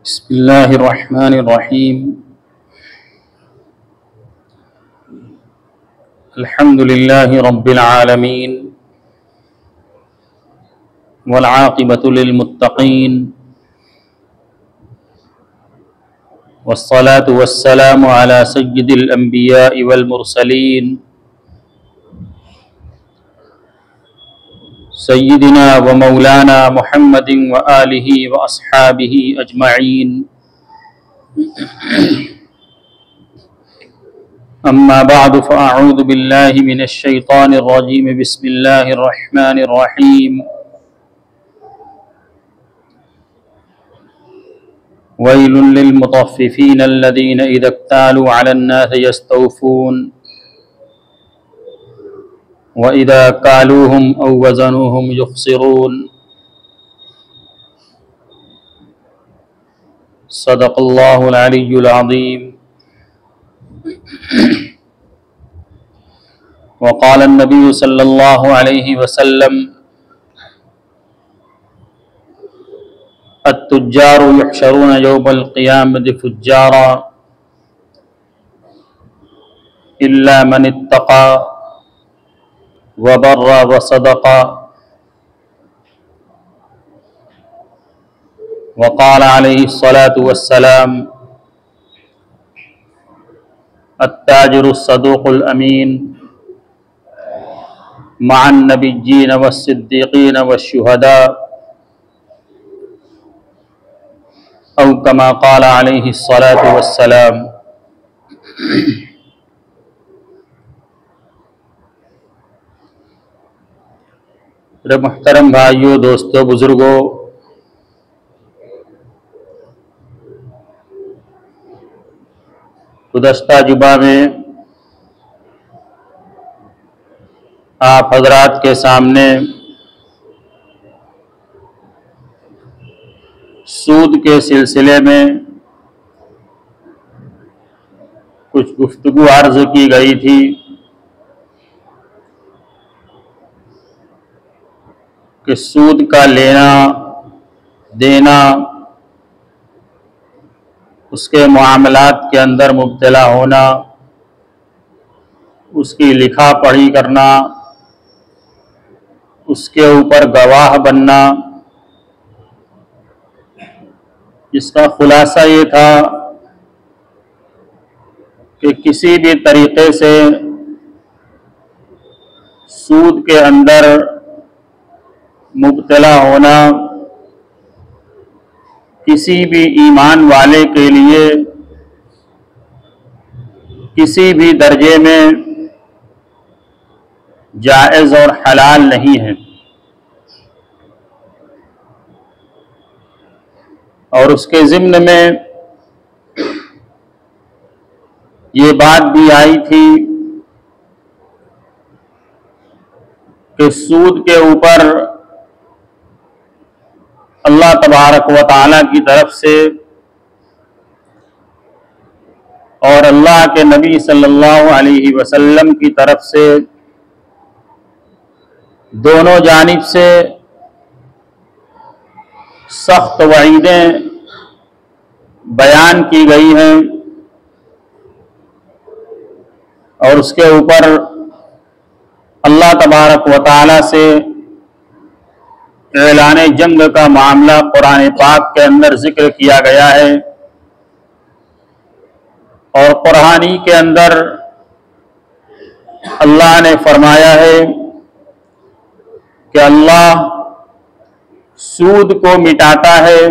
बिस्मिल्लाहिर्रहमानिर्रहीम। अल्हम्दुलिल्लाहि रब्बिल आलमीन वल आक़िबतु लिल मुत्तक़ीन वस्सलातु वस्सलामु अला सय्यिदिल अंबियाइ वल मुरसलीन सय्यिदिना व मौलाना मुहम्मदिन व आलिहि व अस्हाबिहि अजमईन। अम्मा बअदु फ़अऊज़ु बिल्लाहि मिनश शैतानिर रजीम। बिस्मिल्लाहिर रहमानिर रहीम। वैलुल लिल मुतफ़्फ़िफ़ीन अल्लज़ीना इज़ा इक्तालू अलन नासि यस्तौफ़ून व इज़ा कालूहुम औ वज़नूहुम युख़्सिरून। सदक़ल्लाहुल अलिय्युल अज़ीम। वक़ाल अन्नबी सल्लल्लाहु अलैहि वसल्लम अत्तुज्जारु युहशरून यौमल क़ियामति फ़ुज्जारा इल्ला मन इत्तक़ा व बर्रा व सदक़ा। वक़ाल अलैहिस्सलातु वस्सलाम अत्ताजिरुस सदूक़ुल अमीन मअन नबिय्यीन वस्सिद्दीक़ीन वश्शुहदा औ कमा क़ाल अलैहिस्सलातु वस्सलाम। मेरे मुहतरम भाइयों, दोस्तों, बुजुर्गों, गुज़श्ता जुमा में आप हज़रात के सामने सूद के सिलसिले में कुछ गुफ्तगू अर्ज़ की गई थी कि सूद का लेना देना, उसके मामलात के अंदर मुब्तला होना, उसकी लिखा पढ़ी करना, उसके ऊपर गवाह बनना, इसका खुलासा ये था कि किसी भी तरीक़े से सूद के अंदर मुब्तला होना किसी भी ईमान वाले के लिए किसी भी दर्जे में जायज़ और हलाल नहीं है। और उसके ज़िम्न में ये बात भी आई थी कि सूद के ऊपर अल्लाह तबारक व तआला की तरफ से और अल्लाह के नबी सल्लल्लाहु अलैहि वसल्लम की तरफ से दोनों जानिब से सख्त वईदें बयान की गई हैं और उसके ऊपर अल्लाह तबारक व तआला से ऐलान जंग का मामला कुरान पाक के अंदर जिक्र किया गया है। और कुरानी के अंदर अल्लाह ने फरमाया है कि अल्लाह सूद को मिटाता है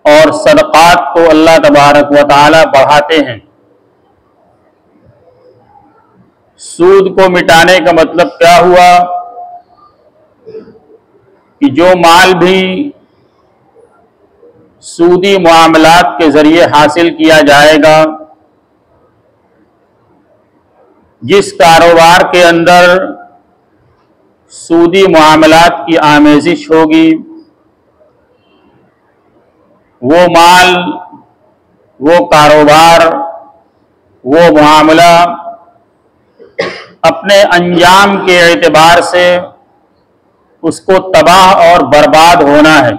और सदक़ात को अल्लाह तबारक व तआला बढ़ाते हैं। सूद को मिटाने का मतलब क्या हुआ कि जो माल भी सूदी मामलात के जरिए हासिल किया जाएगा, जिस कारोबार के अंदर सूदी मामलात की आमेजिश होगी, वो माल, वो कारोबार, वो मामला अपने अंजाम के एतबार से उसको तबाह और बर्बाद होना है।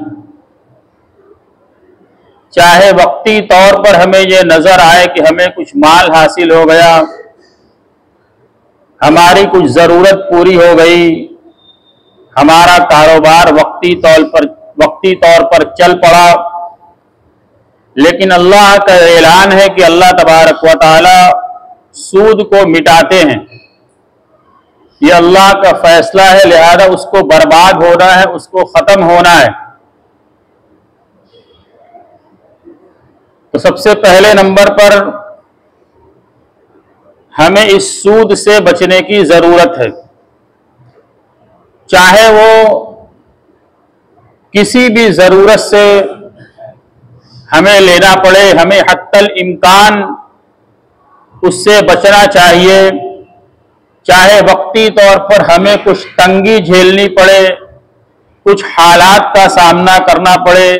चाहे वक्ती तौर पर हमें ये नजर आए कि हमें कुछ माल हासिल हो गया, हमारी कुछ जरूरत पूरी हो गई, हमारा कारोबार वक्ती तौर पर चल पड़ा, लेकिन अल्लाह का ऐलान है कि अल्लाह तबारक व तआला सूद को मिटाते हैं। ये अल्लाह का फैसला है, लिहाजा उसको बर्बाद होना है, उसको खत्म होना है। तो सबसे पहले नंबर पर हमें इस सूद से बचने की जरूरत है, चाहे वो किसी भी जरूरत से हमें लेना पड़े, हमें हत्तल इम्कान उससे बचना चाहिए। चाहे वक्ती तौर पर हमें कुछ तंगी झेलनी पड़े, कुछ हालात का सामना करना पड़े,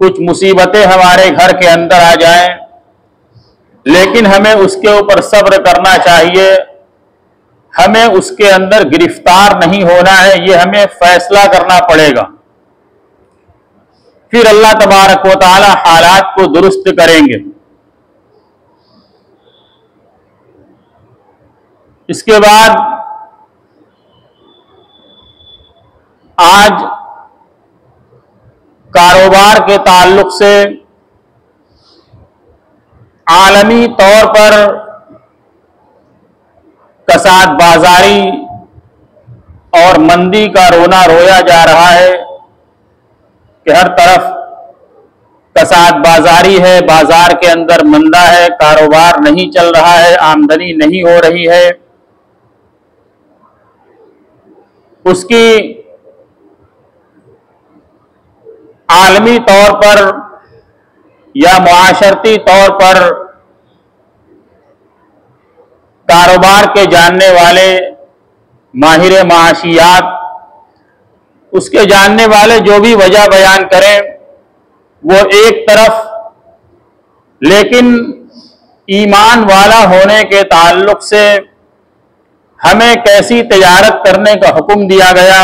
कुछ मुसीबतें हमारे घर के अंदर आ जाएं, लेकिन हमें उसके ऊपर सब्र करना चाहिए। हमें उसके अंदर गिरफ्तार नहीं होना है, ये हमें फैसला करना पड़ेगा। फिर अल्लाह तबारक व तआला हालात को दुरुस्त करेंगे। इसके बाद आज कारोबार के ताल्लुक से आलमी तौर पर कसाद बाजारी और मंदी का रोना रोया जा रहा है कि हर तरफ कसाद बाजारी है, बाजार के अंदर मंदा है, कारोबार नहीं चल रहा है, आमदनी नहीं हो रही है। उसकी आलमी तौर पर या मुआशरती तौर पर कारोबार के जानने वाले माहिर माशियात, उसके जानने वाले जो भी वजह बयान करें वो एक तरफ, लेकिन ईमान वाला होने के ताल्लुक से हमें कैसी तिजारत करने का हुक्म दिया गया,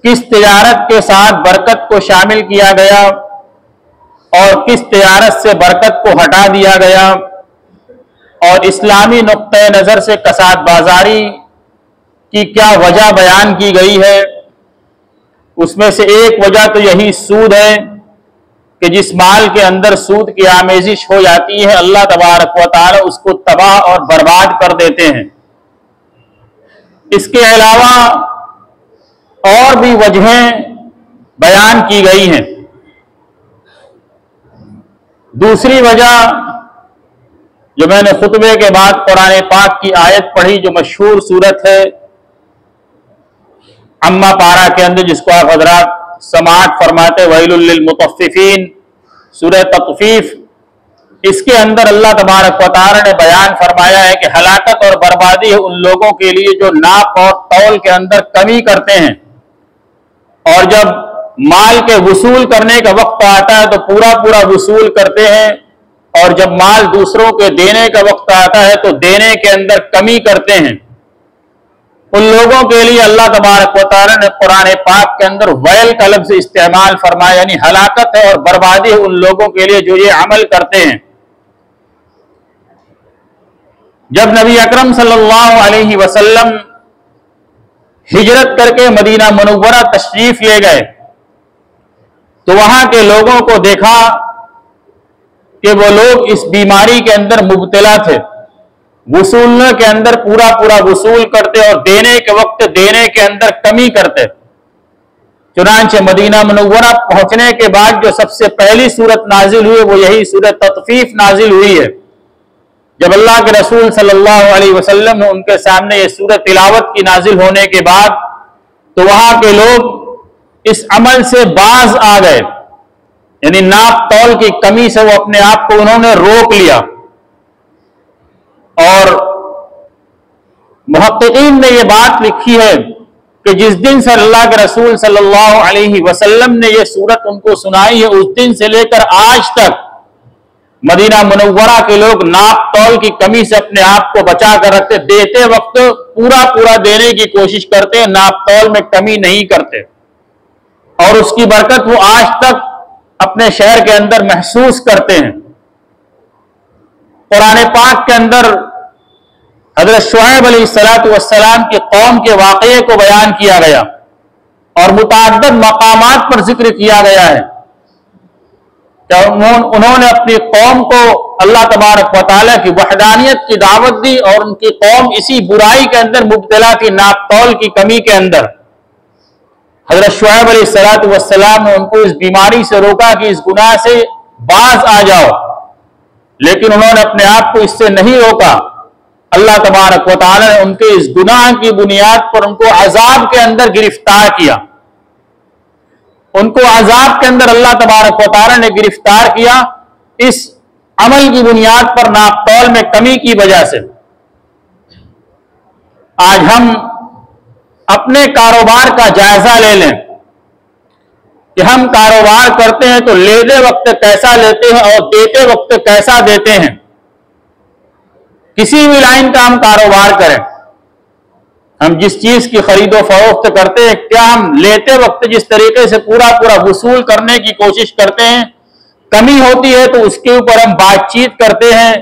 किस तिजारत के साथ बरकत को शामिल किया गया और किस तिजारत से बरकत को हटा दिया गया, और इस्लामी नुक्ते नज़र से कसाद बाजारी की क्या वजह बयान की गई है। उसमें से एक वजह तो यही सूद है कि जिस माल के अंदर सूद की आमेजिश हो जाती है, अल्लाह तबारक व तआला उसको तबाह और बर्बाद कर देते हैं। इसके अलावा और भी वजहें बयान की गई हैं। दूसरी वजह जो मैंने खुतबे के बाद कुरान पाक की आयत पढ़ी, जो मशहूर सूरत है अम्मा पारा के अंदर, जिसको आप हजरात समाअत फरमाते वैलुल लिल मुतफ्फिफीन, सूरह तत्फीफ, इसके अंदर अल्लाह तबारक व तआला ने बयान फरमाया है कि हलाकत और बर्बादी है उन लोगों के लिए जो नाप और तौल के अंदर कमी करते हैं, और जब माल के वसूल करने का वक्त आता है तो पूरा पूरा वसूल करते हैं, और जब माल दूसरों के देने का वक्त आता है तो देने के अंदर कमी करते हैं। उन लोगों के लिए अल्लाह तबारक व तआला ने कुरान पाक के अंदर वैल का लफ्ज़ इस्तेमाल फरमाया, यानी हलाकत है और बर्बादी है उन लोगों के लिए जो ये अमल करते हैं। जब नबी अकरम सल्लल्लाहु अलैहि वसल्लम हिजरत करके मदीना मुनव्वरा तशरीफ ले गए तो वहां के लोगों को देखा कि वो लोग इस बीमारी के अंदर मुब्तला थे, वसूलने के अंदर पूरा पूरा वसूल करते और देने के वक्त देने के अंदर कमी करते। चुनांचे मदीना मुनव्वरा पहुंचने के बाद जो सबसे पहली सूरत नाजिल हुई वो यही सूरत तत्फीफ नाजिल हुई है। जब अल्लाह के रसूल सल्लल्लाहु अलैहि वसल्लम ने उनके सामने ये सूरत तिलावत की नाजिल होने के बाद तो वहां के लोग इस अमल से बाज आ गए, यानी नाप तौल की कमी से वो अपने आप को उन्होंने रोक लिया। और मुहक्किकीन ने यह बात लिखी है कि जिस दिन से अल्लाह के रसूल सल्लल्लाहु अलैहि वसल्लम ने यह सूरत उनको सुनाई है, उस दिन से लेकर आज तक मदीना मुनव्वरा के लोग नाप तौल की कमी से अपने आप को बचा कर रखते, देते वक्त पूरा पूरा देने की कोशिश करते हैं, नाप तौल में कमी नहीं करते, और उसकी बरकत वो आज तक अपने शहर के अंदर महसूस करते हैं। कुरान पाक के अंदर हजरत शुएब अलैहिस्सलाम की कौम के वाक़ये को बयान किया गया और मुतअद्दिद मकामात पर जिक्र किया गया है कि उन्होंने अपनी कौम को अल्लाह तबारक व तआला की वहदानियत की दावत दी और उनकी कौम इसी बुराई के अंदर मुब्तला थी, नापतौल की कमी के अंदर। हजरत शुएब अलैहिस्सलाम ने उनको इस बीमारी से रोका कि इस गुनाह से बाज आ जाओ, लेकिन उन्होंने अपने आप को इससे नहीं रोका। अल्लाह तबारक व तआला ने उनके इस गुनाह की बुनियाद पर उनको अजाब के अंदर गिरफ्तार किया। उनको अजाब के अंदर अल्लाह तबारक व तआला ने गिरफ्तार किया इस अमल की बुनियाद पर, नापतौल में कमी की वजह से। आज हम अपने कारोबार का जायजा ले लें कि हम कारोबार करते हैं तो लेते वक्त कैसा लेते हैं और देते वक्त कैसा देते हैं। किसी भी लाइन का हम कारोबार करें, हम जिस चीज की खरीदो फरोख्त करते हैं, क्या हम लेते वक्त जिस तरीके से पूरा पूरा वसूल करने की कोशिश करते हैं, कमी होती है तो उसके ऊपर हम बातचीत करते हैं,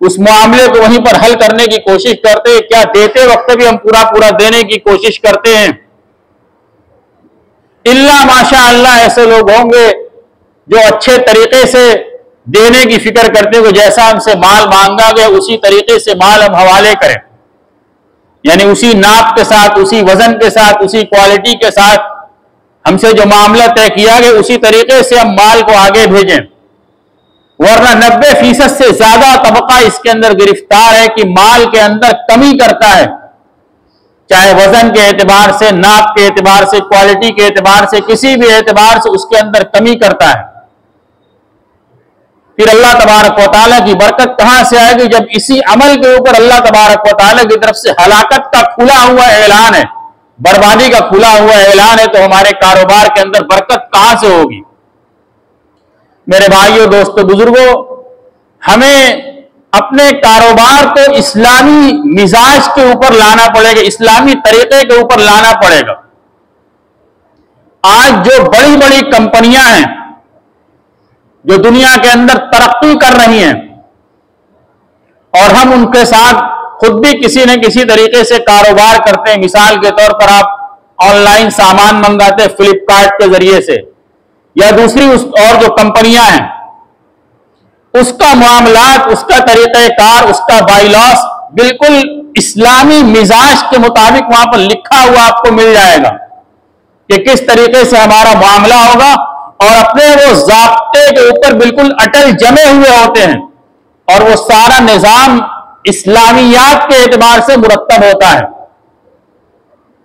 उस मामले को वहीं पर हल करने की कोशिश करते हैं, क्या देते वक्त भी हम पूरा पूरा देने की कोशिश करते हैं। इल्ला माशा अल्लाह ऐसे लोग होंगे जो अच्छे तरीके से देने की फिक्र करते हो, जैसा हमसे माल मांगा गया उसी तरीके से माल हम हवाले करें, यानी उसी नाप के साथ, उसी वजन के साथ, उसी क्वालिटी के साथ हमसे जो मामला तय किया गया उसी तरीके से हम माल को आगे भेजें। वरना 90% से ज्यादा तबका इसके अंदर गिरफ्तार है कि माल के अंदर कमी करता है, चाहे वजन के एतबार से, नाप के एतबार से, क्वालिटी के एतबार से, किसी भी एतबार से उसके अंदर कमी करता है। फिर अल्लाह तबारक व तआला की बरकत कहां से आएगी जब इसी अमल के ऊपर अल्लाह तबारक व तआला की तरफ से हलाकत का खुला हुआ ऐलान है, बर्बादी का खुला हुआ ऐलान है, तो हमारे कारोबार के अंदर बरकत कहां से होगी। मेरे भाइयों, दोस्तों, बुजुर्गों, हमें अपने कारोबार को इस्लामी मिजाज के ऊपर लाना पड़ेगा, इस्लामी तरीके के ऊपर लाना पड़ेगा। आज जो बड़ी बड़ी कंपनियां हैं जो दुनिया के अंदर तरक्की कर रही हैं और हम उनके साथ खुद भी किसी न किसी तरीके से कारोबार करते हैं। मिसाल के तौर पर आप ऑनलाइन सामान मंगाते हैं फ्लिपकार्ट के जरिए से, या दूसरी और जो कंपनियां हैं उसका मामलात, उसका तरीक़ेकार, उसका बाइलॉस बिल्कुल इस्लामी मिजाज के मुताबिक वहां पर लिखा हुआ आपको मिल जाएगा कि किस तरीके से हमारा मामला होगा, और अपने वो ज़ाब्ते के ऊपर बिल्कुल अटल जमे हुए होते हैं और वो सारा निजाम इस्लामियात के एतबार से मुरत्तब होता है।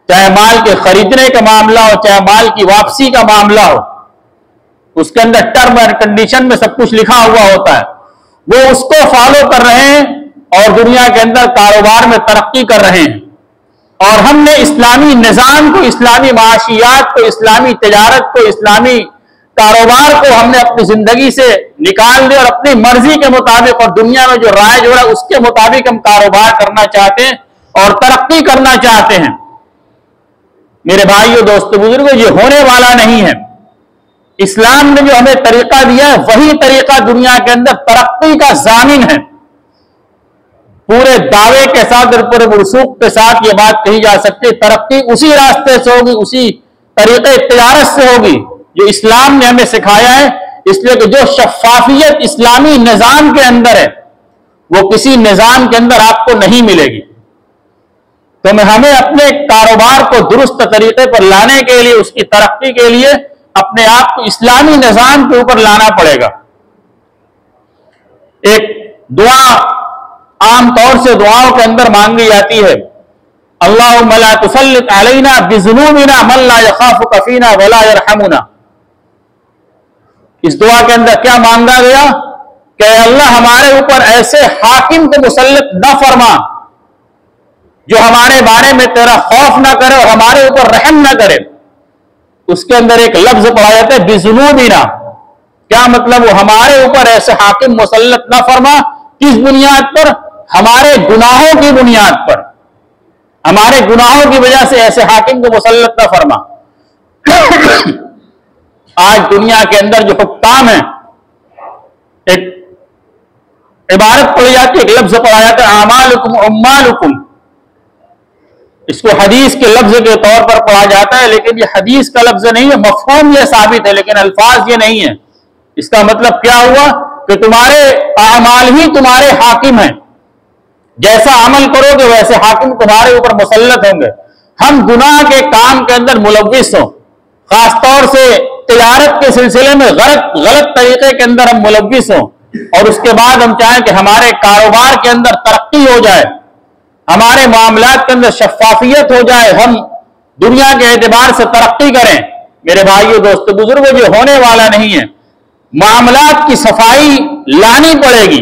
चाहे माल के खरीदने का मामला हो, चाहे माल की वापसी का मामला हो, उसके अंदर टर्म एंड कंडीशन में सब कुछ लिखा हुआ होता है। वो उसको फॉलो कर रहे हैं और दुनिया के अंदर कारोबार में तरक्की कर रहे हैं। और हमने इस्लामी निजाम को, इस्लामी माशियात को, इस्लामी तिजारत को, इस्लामी कारोबार को हमने अपनी जिंदगी से निकाल दिया और अपनी मर्जी के मुताबिक और दुनिया में जो राइज हो रहा है उसके मुताबिक हम कारोबार करना चाहते हैं और तरक्की करना चाहते हैं। मेरे भाइयों, दोस्तों, बुजुर्गों, ये होने वाला नहीं है। इस्लाम ने जो हमें तरीका दिया है वही तरीका दुनिया के अंदर तरक्की का जामिन है। पूरे दावे के साथ और पूरे वसूख के साथ ये बात कही जा सकती है, तरक्की उसी रास्ते से होगी, उसी तरीके तिजारत से होगी जो इस्लाम ने हमें सिखाया है। इसलिए कि जो शफाफियत इस्लामी निजाम के अंदर है वो किसी निजाम के अंदर आपको नहीं मिलेगी। तो हमें अपने कारोबार को दुरुस्त तरीके पर लाने के लिए, उसकी तरक्की के लिए अपने आप को इस्लामी निजाम के ऊपर लाना पड़ेगा। एक दुआ आमतौर से दुआओं के अंदर मांगी जाती है, अल्लाहुम्मा ला तुसल्लित अलैना बिज़ुनूबिना मन ला यखाफुका फीना वला यरहमुना। इस दुआ के अंदर क्या मांगा गया कि अल्लाह हमारे ऊपर ऐसे हाकिम को मुसल्लत न फरमा जो हमारे बारे में तेरा खौफ ना करे और हमारे ऊपर रहम ना करे। उसके अंदर एक लफ्ज पढ़ा जाता है बिज़ुनूबिना। क्या मतलब? वो हमारे ऊपर ऐसे हाकिम मुसल्लत न फरमा, किस बुनियाद पर? हमारे गुनाहों की बुनियाद पर, हमारे गुनाहों की वजह से ऐसे हाकिम को मुसल्लत न फरमा। आज दुनिया के अंदर जो हुक्काम है, एक इबारत पढ़ी जाती है, एक लफ्ज पढ़ा जाता है आमालुकुम उम्मालुकुम। इसको हदीस के लफ्ज के तौर पर पढ़ा जाता है, लेकिन ये हदीस का लफ्ज नहीं है, मफहूम ये साबित है, लेकिन अल्फाज ये नहीं है। इसका मतलब क्या हुआ कि तुम्हारे आमाल ही तुम्हारे हाकिम हैं, जैसा अमल करोगे वैसे हाकिम तुम्हारे ऊपर मुसल्लत होंगे। हम गुनाह के काम के अंदर मुलव्विस हों, खासतौर से तिजारत के सिलसिले में गलत तरीके के अंदर हम मुलव्विस हों, और उसके बाद हम चाहें कि हमारे कारोबार के अंदर तरक्की हो जाए, हमारे मामलात के अंदर शफाफियत हो जाए, हम दुनिया के एतबार से तरक्की करें। मेरे भाइयों दोस्तों बुजुर्गों, ये होने वाला नहीं है। मामलात की सफाई लानी पड़ेगी,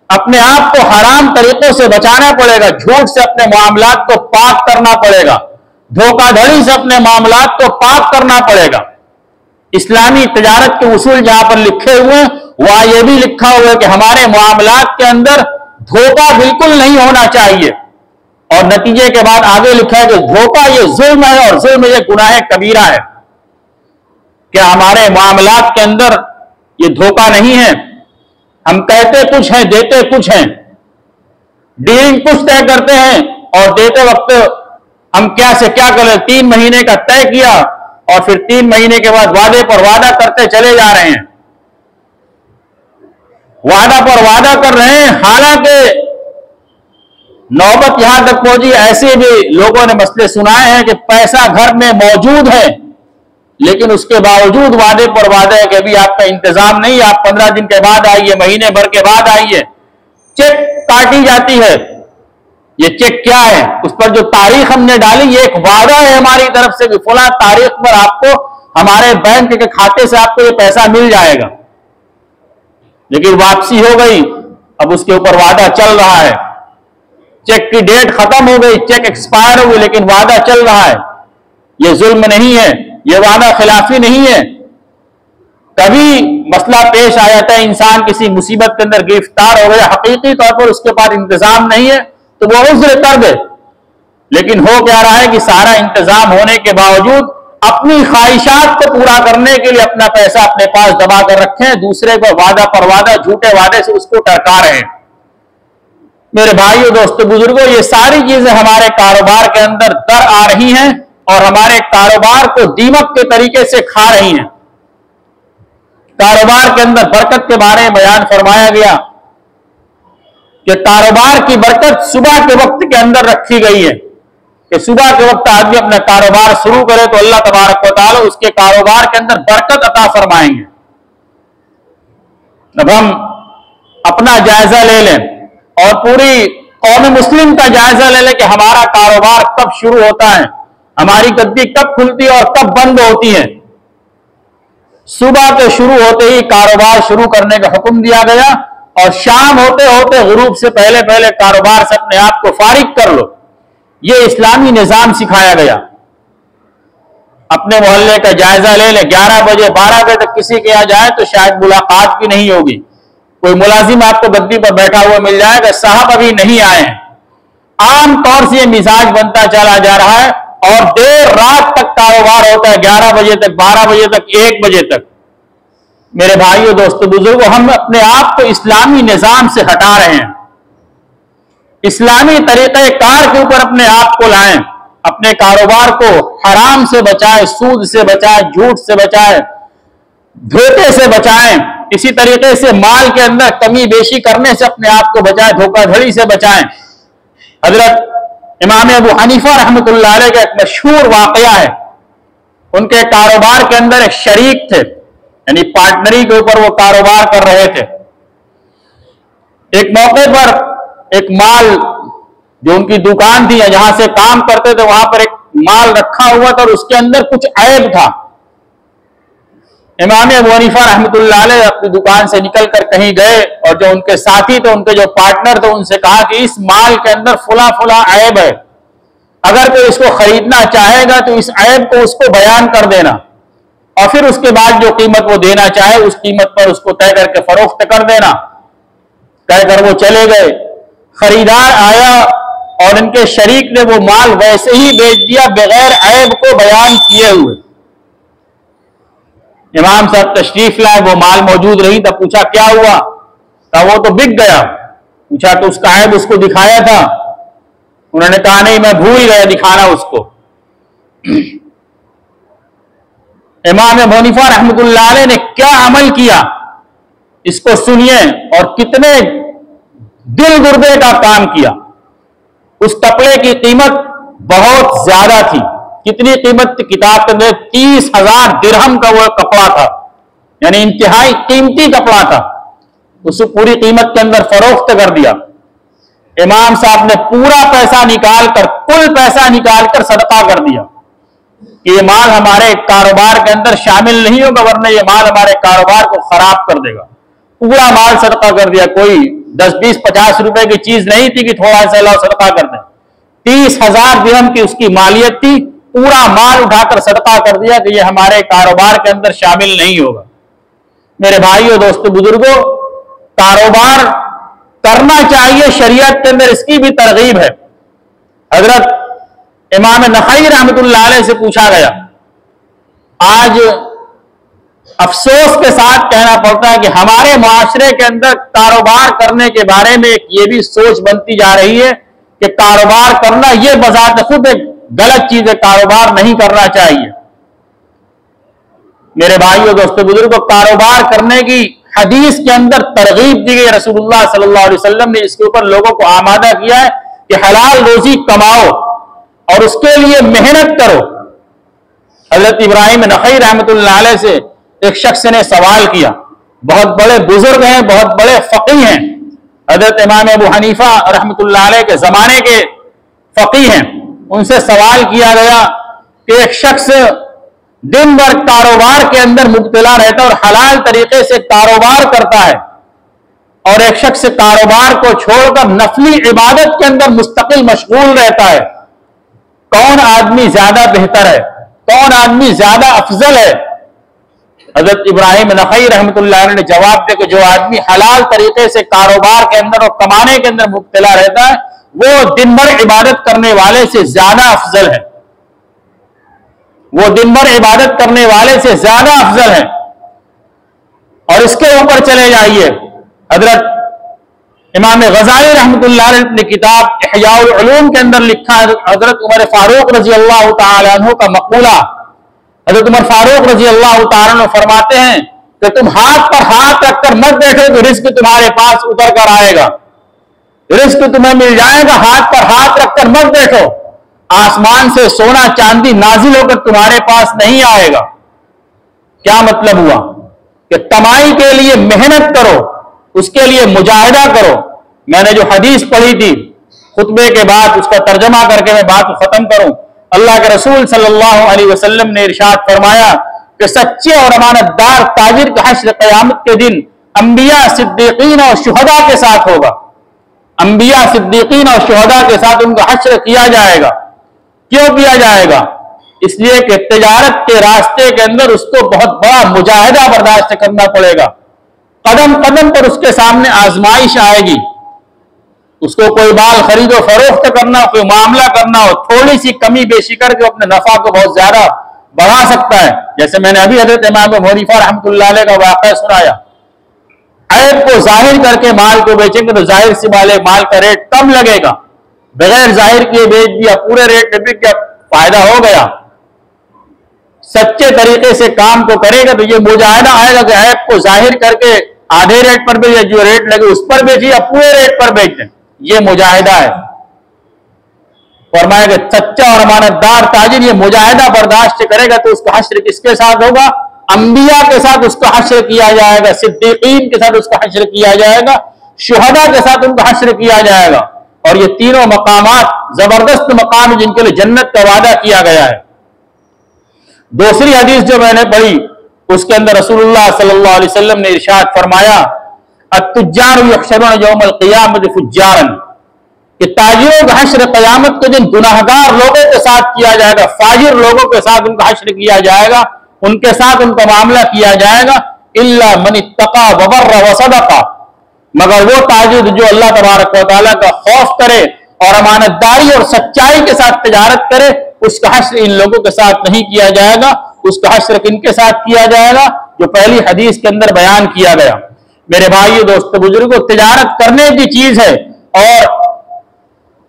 अपने आप को हराम तरीकों से बचाना पड़ेगा, झूठ से अपने मामलात को पाक करना पड़ेगा, धोखाधड़ी से अपने मामलात को पाक करना पड़ेगा। इस्लामी तजारत के उसूल जहां पर लिखे हुए हैं वहां यह भी लिखा हुआ है कि हमारे मामलात के अंदर धोखा बिल्कुल नहीं होना चाहिए, और नतीजे के बाद आगे लिखा है कि धोखा ये जुल्म है और जुल्म ये गुनाह कबीरा है। क्या हमारे मामलात के अंदर ये धोखा नहीं है? हम कहते कुछ हैं, देते कुछ हैं, डीलिंग कुछ तय करते हैं और देते वक्त हम क्या से क्या करें, 3 महीने का तय किया और फिर 3 महीने के बाद वादे पर वादा करते चले जा रहे हैं, वादा पर वादा कर रहे हैं। हालांकि नौबत यहां तक पहुंची, ऐसे भी लोगों ने मसले सुनाए हैं कि पैसा घर में मौजूद है, लेकिन उसके बावजूद वादे पर वादा है कि अभी आपका इंतजाम नहीं, आप 15 दिन के बाद आइए, महीने भर के बाद आइए। चेक काटी जाती है। ये चेक क्या है? उस पर जो तारीख हमने डाली, ये एक वादा है हमारी तरफ से कि फला तारीख पर आपको हमारे बैंक के खाते से आपको ये पैसा मिल जाएगा, लेकिन वापसी हो गई, अब उसके ऊपर वादा चल रहा है। चेक की डेट खत्म हो गई, चेक एक्सपायर हो गई, लेकिन वादा चल रहा है। यह जुल्म नहीं है, यह वादा खिलाफी नहीं है। कभी मसला पेश आ जाता है, इंसान किसी मुसीबत के अंदर गिरफ्तार हो गया, हकीकी तौर पर उसके पास इंतजाम नहीं है, तो वो उज़्र कर दे। लेकिन हो क्या रहा है कि सारा इंतजाम होने के बावजूद अपनी ख्वाहिशात को पूरा करने के लिए अपना पैसा अपने पास दबा कर रखे हैं, दूसरे को वादा पर वादा, झूठे वादे से उसको टरका रहे हैं। मेरे भाइयों दोस्तों बुजुर्गों, ये सारी चीजें हमारे कारोबार के अंदर दर आ रही हैं और हमारे कारोबार को दीमक के तरीके से खा रही हैं। कारोबार के अंदर बरकत के बारे में बयान फरमाया गया कि कारोबार की बरकत सुबह के वक्त के अंदर रखी गई है कि सुबह के वक्त आदमी अपना कारोबार शुरू करे तो अल्लाह तबारक व तआला उसके कारोबार के अंदर बरकत अता फरमाएंगे। अब हम अपना जायजा ले लें और पूरी कौम मुस्लिम का जायजा ले लें कि हमारा कारोबार कब शुरू होता है, हमारी गद्दी कब खुलती है और कब बंद होती है। सुबह के शुरू होते ही कारोबार शुरू करने का हुक्म दिया गया और शाम होते होते गुरूब से पहले पहले कारोबार से अपने आप को फारिग कर लो। यह इस्लामी निजाम सिखाया गया। अपने मोहल्ले का जायजा ले लें, 11 बजे 12 बजे तक किसी के यहां जाए तो शायद मुलाकात भी नहीं होगी। कोई मुलाजिम आपको गद्दी पर बैठा हुआ मिल जाएगा, साहब अभी नहीं आए हैं। आमतौर से यह मिजाज बनता चला जा रहा है और देर रात तक कारोबार होता है, 11 बजे तक, 12 बजे तक, 1 बजे तक। मेरे भाइयों दोस्तों बुजुर्गों, हम अपने आप को इस्लामी निजाम से हटा रहे हैं। इस्लामी तरीक़े कार के ऊपर अपने आप को लाएं, अपने कारोबार को हराम से बचाएं, सूद से बचाएं, झूठ से बचाएं, धोखे से बचाएं। इसी तरीके से माल के अंदर कमी बेशी करने से अपने आप को बचाएं, धोखाधड़ी से बचाएं। हजरत इमाम अबू हनीफा रहमतुल्लाह अलैह का एक मशहूर वाकया है। उनके कारोबार के अंदर एक शरीक थे, यानी पार्टनरी के ऊपर वो कारोबार कर रहे थे। एक मौके पर एक माल, जो उनकी दुकान थी या जहां से काम करते थे, वहां पर एक माल रखा हुआ था और उसके अंदर कुछ ऐब था। इमाम अबू हनीफा रहमतुल्लाह अलैह अपनी दुकान से निकलकर कहीं गए और जो उनके साथी थे, उनके जो पार्टनर थे, उनसे कहा कि इस माल के अंदर फुला फुला ऐब है, अगर कोई इसको खरीदना चाहेगा तो इस ऐब को उसको बयान कर देना और फिर उसके बाद जो कीमत वो देना चाहे उस कीमत पर उसको तय करके फरोख्त कर देना। कहकर वो चले गए। खरीदार आया और इनके शरीक ने वो माल वैसे ही बेच दिया बगैर ऐब को बयान किए हुए। इमाम साहब तशरीफ लाए, वो माल मौजूद रही, तब पूछा क्या हुआ? तब वो तो बिक गया। पूछा तो उसका ऐब उसको दिखाया था? उन्होंने कहा नहीं, मैं भूल गया दिखाना उसको। इमाम अबू हनीफा रहमतुल्लाह अलैह ने क्या अमल किया, इसको सुनिए, और कितने दिल गुर्दे का काम किया। उस कपड़े की कीमत बहुत ज्यादा थी। कितनी कीमत? किताब के अंदर 30,000 दिरहम का वो कपड़ा था, यानी इंतहाई कीमती कपड़ा था। उसे पूरी कीमत के अंदर फरोख्त कर दिया। इमाम साहब ने पूरा पैसा निकालकर, कुल पैसा निकालकर सदका कर दिया कि ये माल हमारे कारोबार के अंदर शामिल नहीं होगा, वरना ये माल हमारे कारोबार को खराब कर देगा। पूरा माल सदका कर दिया। कोई 10, 20, 50 रुपए की चीज नहीं थी कि थोड़ा सा लाओ सदका कर दें। 30,000 दिरहम की उसकी मालियत थी। पूरा माल उठाकर सदका कर दिया कि ये हमारे कारोबार के अंदर शामिल नहीं होगा। मेरे भाइयों, दोस्तों, बुजुर्गों, कारोबार करना चाहिए, शरीयत के अंदर इसकी भी तरगीब है। हजरत इमाम नखई रहमतुल्लाह अलैह से पूछा गया, आज अफसोस के साथ कहना पड़ता है कि हमारे मुआशरे के अंदर कारोबार करने के बारे में ये भी सोच बनती जा रही है कि कारोबार करना ये बजाते खुद एक गलत चीज है, कारोबार नहीं करना चाहिए। मेरे भाइयों, दोस्तों, बुजुर्गों, कारोबार करने की हदीस के अंदर तरगीब दी गई। रसूलुल्लाह सल्लल्लाहु अलैहि वसल्लम ने इसके ऊपर लोगों को आमादा किया है कि हलाल रोजी कमाओ और उसके लिए मेहनत करो। हजरत इब्राहिम नखई रहमतुल्लाह अलैह से एक शख्स ने सवाल किया, बहुत बड़े बुजुर्ग हैं, बहुत बड़े फकीह हैं, हजरत इमाम अबू हनीफा रहमतुल्लाह अलैह के जमाने के फकीह हैं। उनसे सवाल किया गया कि एक शख्स दिन भर कारोबार के अंदर मुब्तला रहता है और हलाल तरीके से कारोबार करता है, और एक शख्स कारोबार को छोड़कर नफली इबादत के अंदर मुस्तकिल मशगूल रहता है, कौन आदमी ज्यादा बेहतर है, कौन आदमी ज्यादा अफजल है? हजरत इब्राहिम नखई रहमतुल्लाह अलैह ने जवाब दिया कि जो आदमी हलाल तरीके से कारोबार के अंदर और कमाने के अंदर मुब्तला रहता है, वो दिन भर इबादत करने वाले से ज्यादा अफजल है। वो दिन भर इबादत करने वाले से ज्यादा अफजल है। और इसके ऊपर चले जाइए, हजरत इमाम गजाली रहमतुल्लाह अलैह ने किताब इहयाउल उलूम के अंदर लिखा है, हजरत उमर फारूक रजी अल्लाह तआला अन्हु का मक़ूला। हजरत उमर फारूक रजी अल्लाह तआला अन्हु फरमाते हैं कि तुम हाथ पर हाथ रखकर मत बैठो तो रिस्क तुम्हारे पास उतर कर आएगा, रिस्क तुम्हें मिल जाएगा। हाथ पर हाथ रखकर मत बैठो, आसमान से सोना चांदी नाजिल होकर तुम्हारे पास नहीं आएगा। क्या मतलब हुआ कि कमाई के लिए मेहनत करो, उसके लिए मुजाहिदा करो। मैंने जो हदीस पढ़ी थी खुतबे के बाद, उसका तर्जमा करके मैं बात को खत्म करूं। अल्लाह के रसूल सल्लल्लाहु अलैहि वसल्लम ने इरशाद फरमाया कि सच्चे और अमानतदार ताजिर का हश्र क़यामत के दिन अंबिया, सिद्दीकीन और शुहदा के साथ होगा। अंबिया, सिद्दीकीन और शुहदा के साथ उनका हश्र किया जाएगा। क्यों किया जाएगा? इसलिए कि तिजारत के रास्ते के अंदर उसको बहुत बड़ा मुजाहिदा बर्दाश्त करना पड़ेगा। कदम कदम पर उसके सामने आजमाइश आएगी। उसको कोई माल खरीदो फरोख्त करना, कोई मामला करना हो, थोड़ी सी कमी बेशी करके अपने नफा को बहुत ज्यादा बढ़ा सकता है। जैसे मैंने अभी हजरत इमाम अबू हनीफा रहमतुल्लाह अलैह का वाक़या सुनाया, ऐब को जाहिर करके माल को बेचेंगे तो जाहिर सी माल का रेट कम लगेगा, बगैर जाहिर किए बेच दिया, पूरे रेट में बिक गया, फायदा हो गया। सच्चे तरीके से काम को करेगा तो ये मुजाहिदा आएगा कि ऐब को जाहिर करके आधे रेट पर बेचे, जो रेट लगे उस पर बेचे या पूरे रेट पर बेचें, ये मुजाहिदा है। फरमाया कि सच्चा और अमानतदार ताजिर ये मुजाहिदा बर्दाश्त करेगा तो उसका हश्र किसके साथ होगा? अंबिया के साथ उसका हश्र किया जाएगा, सिद्दीकीन के साथ उसका हश्र किया जाएगा, शुहदा के साथ उनका हश्र किया जाएगा। और ये तीनों मकामात जबरदस्त मकाम जिनके लिए जन्नत का वादा किया गया है। दूसरी हदीस जो मैंने पढ़ी उसके अंदर रसूलुल्लाह सल्लल्लाहु अलैहि वसल्लम ने इरशाद फरमाया, अत्तुज्जारु यहशरुन यौमल क़ियामति फुज्जारन, कि ताजिरों का हश्र क़यामत के दिन गुनाहगार लोगों के साथ किया जाएगा, फाजिर लोगों के साथ उनका हश्र किया जाएगा, उनके साथ उनका मामला किया जाएगा। इल्ला मन इत्तक़ा व बर्र व सदक़ा, मगर वो ताजिर जो अल्लाह तबारक व तआला का खौफ करे और अमानतदारी और सच्चाई के साथ तिजारत करे, उसका हश्र इन लोगों के साथ नहीं किया जाएगा। उसका हश्र किनके साथ किया जाएगा? जो पहली हदीस के अंदर बयान किया गया। मेरे भाइयों, दोस्तों, बुजुर्गों, तिजारत करने की चीज है और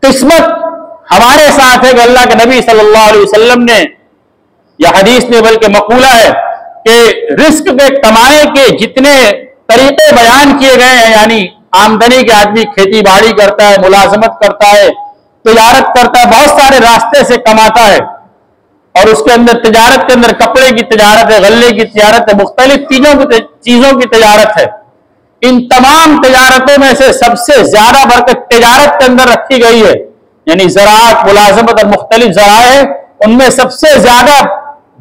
किस्मत हमारे साथ है कि अल्लाह के नबी सल्लल्लाहु अलैहि वसल्लम ने, या हदीस में बल्कि मकूला है कि रिस्क के कमाने के जितने तरीके बयान किए गए हैं, यानी आमदनी के आदमी खेती बाड़ी करता है, मुलाजमत करता है, तिजारत करता है, बहुत सारे रास्ते से कमाता है, और उसके अंदर तिजारत के अंदर कपड़े की तिजारत है, गल्ले की तिजारत है, मुख्तलिफ चीजों की तिजारत है। इन तमाम तिजारतों में से सबसे ज्यादा बरकत तिजारत के अंदर रखी गई है, यानी ज़राअत, मुलाजमत और मुख्तलिफ ज़राए, उनमें सबसे ज्यादा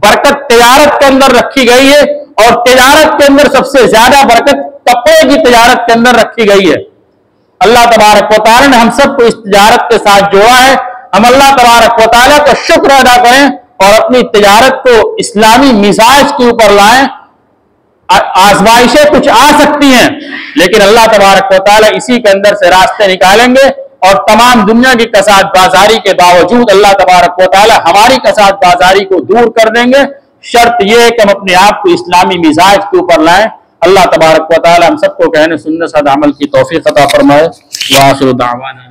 बरकत तिजारत के अंदर रखी गई है, और तिजारत के अंदर सबसे ज्यादा बरकत कपड़े की तिजारत के अंदर रखी गई है। अल्लाह तबारक व तआला ने हम सबको इस तिजारत के साथ जोड़ा है। हम अल्लाह तबारक व तआला का शुक्र अदा करें और अपनी तिजारत को इस्लामी मिजाज के ऊपर लाएं। आजमाइशें कुछ आ सकती हैं, लेकिन अल्लाह तबारक व तआला इसी के अंदर से रास्ते निकालेंगे, और तमाम दुनिया की कसाद बाजारी के बावजूद अल्लाह तबारक व तआला हमारी कसाद बाजारी को दूर कर देंगे। शर्त यह है कि हम अपने आप को इस्लामी मिजाज के ऊपर लाएं। अल्लाह तबारक व तआला हम सबको कहने सुनने साथ अमल की तौफीक अता फरमाए। व आखिरु दावाना।